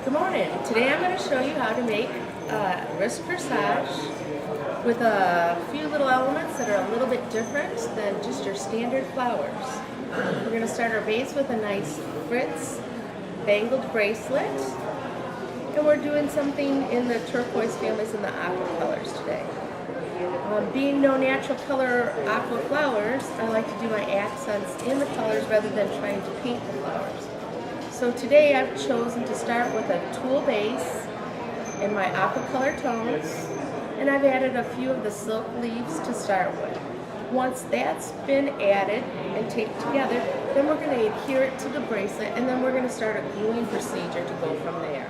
Good morning. Today I'm going to show you how to make a wrist corsage with a few little elements that are a little bit different than just your standard flowers. We're going to start our base with a nice Fritz bangled bracelet, and we're doing something in the turquoise families and the aqua colors today. Being no natural color aqua flowers, I like to do my accents in the colors rather than trying to paint the flowers. So today I've chosen to start with a tulle base in my aqua color tones, and I've added a few of the silk leaves to start with. Once that's been added and taped together, then we're going to adhere it to the bracelet, and then we're going to start a gluing procedure to go from there.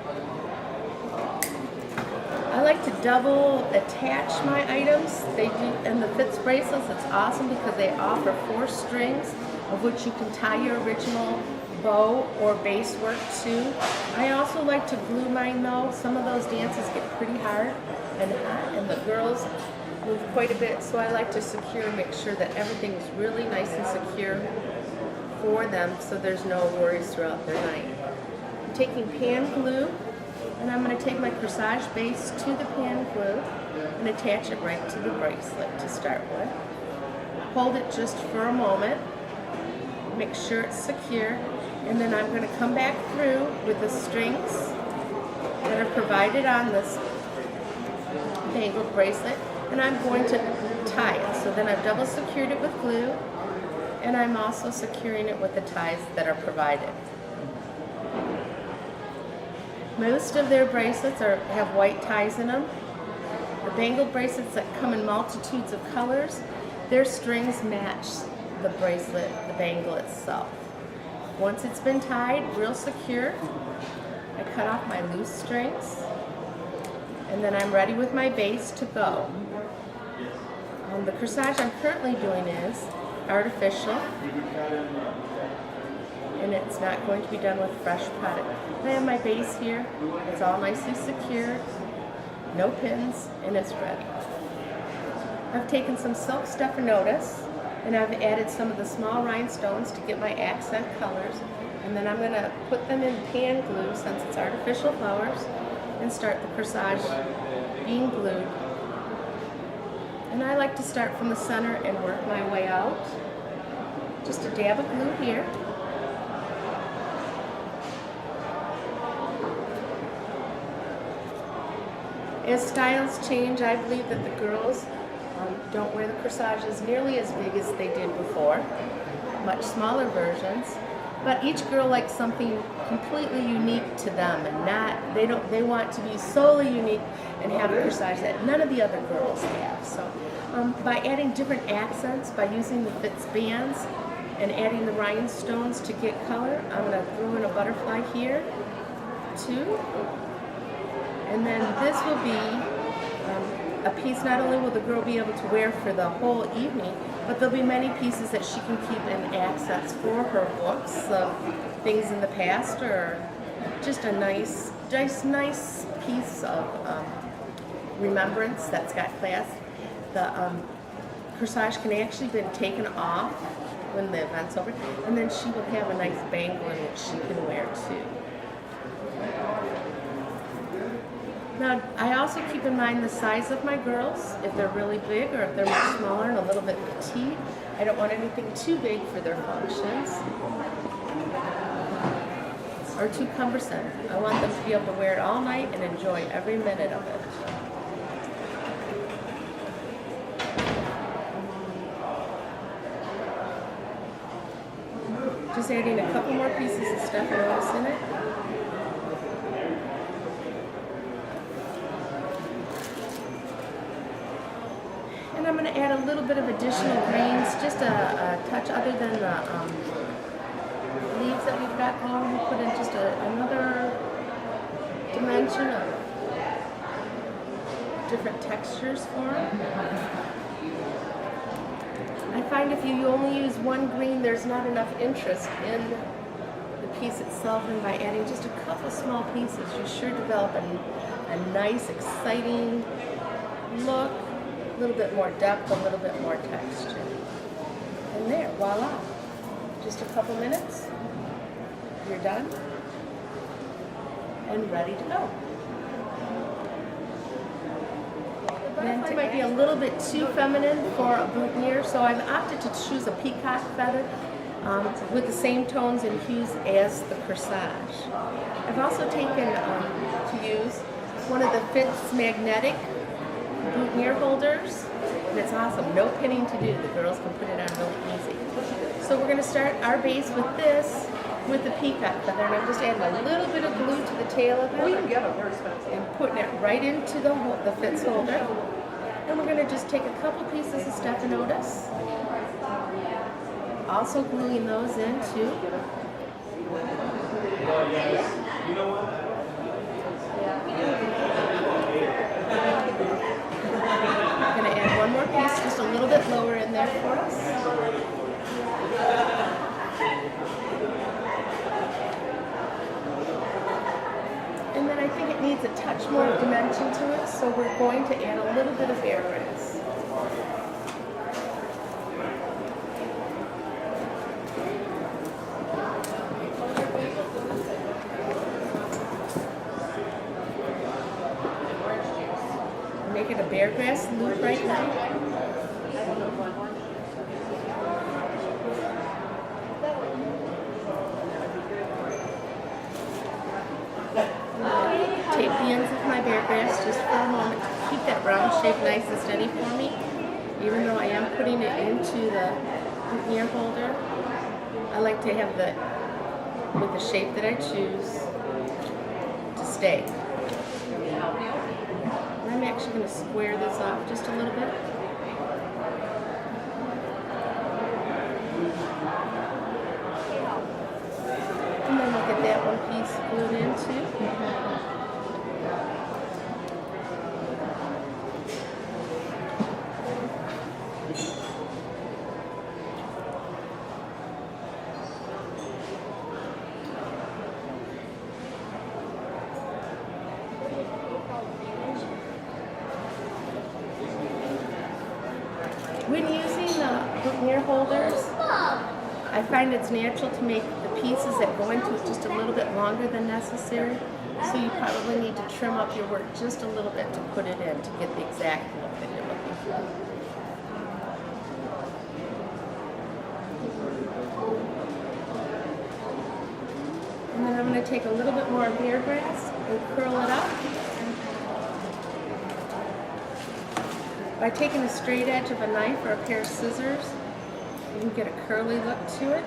I like to double attach my items. They do, and the Fitz bracelets, it's awesome because they offer 4 strings of which you can tie your original bow or base work to. I also like to glue mine though. Some of those dances get pretty hard and hot, and the girls move quite a bit, so I like to secure and make sure that everything is really nice and secure for them so there's no worries throughout their night. I'm taking pan glue, and I'm going to take my corsage base to the pan glue and attach it right to the bracelet to start with. Hold it just for a moment, make sure it's secure, and then I'm going to come back through with the strings that are provided on this bangled bracelet, and I'm going to tie it. So then I've double secured it with glue, and I'm also securing it with the ties that are provided. Most of their bracelets have white ties in them. The bangled bracelets that come in multitudes of colors, their strings match the bracelet, the bangle itself. Once it's been tied real secure, I cut off my loose strings, and then I'm ready with my base to go. The corsage I'm currently doing is artificial, and it's not going to be done with fresh product. I have my base here. It's all nicely secured, no pins, and it's ready. I've taken some silk stephanotis, and I've added some of the small rhinestones to get my accent colors, and then I'm going to put them in pan glue since it's artificial flowers and start the corsage being glued. And I like to start from the center and work my way out. Just a dab of glue here. As styles change, I believe that the girls don't wear the corsages nearly as big as they did before, much smaller versions. But each girl likes something completely unique to them, and they want to be solely unique and have a corsage that none of the other girls have. So by adding different accents, by using the Fitz bands and adding the rhinestones to get color, I'm going to throw in a butterfly here, too. And then this will be a piece not only will the girl be able to wear for the whole evening, but there'll be many pieces that she can keep in accents for her books of things in the past, or just a nice piece of remembrance that's got class. The corsage can actually be taken off when the event's over, and then she will have a nice bangle in which she can wear too. Now, I also keep in mind the size of my girls. If they're really big or if they're much smaller and a little bit petite, I don't want anything too big for their functions or too cumbersome. I want them to be able to wear it all night and enjoy every minute of it. Just adding a couple more pieces of stephanotis in it. And I'm going to add a little bit of additional greens, just a touch other than the leaves that we've got going. We'll put in just another dimension of different textures for them. I find if you only use one green, there's not enough interest in the piece itself, and by adding just a couple small pieces, you sure develop a nice, exciting look. A little bit more depth, a little bit more texture. And there, voila. Just a couple minutes, you're done. and ready to go. The butterfly might be a little bit too feminine for a boutonniere, so I've opted to choose a peacock feather with the same tones and hues as the corsage. I've also taken to use one of the Fitz magnetic boutonniere holders, and it's awesome. No pinning to do. The girls can put it on really easy. So we're going to start our base with this, with the peacock feather, and I'm just adding a little bit of glue to the tail of it. We can get them, they're expensive. And putting it right into the Fitz holder. And we're going to just take a couple pieces of Stephanotis, also gluing those in too. I'm going to add one more piece just a little bit lower in there for us. And then I think it needs a touch more dimension to it, so we're going to add a little bit of bear grass. Make it a bear grass loop right now. Tape the ends of my bear grass just for a moment to keep that round shape nice and steady for me. Even though I am putting it into the boutonniere holder, I like to have with the shape that I choose to stay. I'm actually going to square this off just a little bit. And then we'll get that one piece glued in too. When using the boutonniere holders, I find it's natural to make the pieces that go into it just a little bit longer than necessary. So you probably need to trim up your work just a little bit to put it in to get the exact look that you're looking for. And then I'm going to take a little bit more bear grass and curl it up. By taking the straight edge of a knife or a pair of scissors, you can get a curly look to it.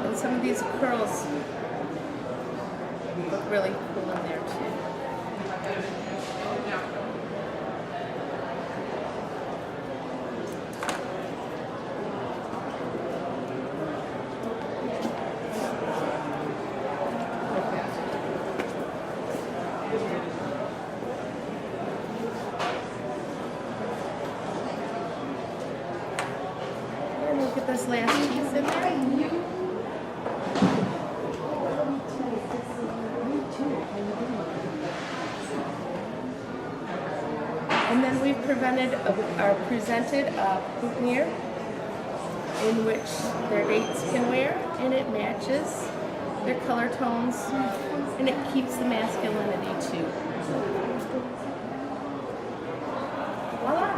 And some of these curls look really cool in there too. Get this last piece in there. And then we've presented a boutonniere in which their dates can wear, and it matches their color tones, and it keeps the masculinity too. Voila!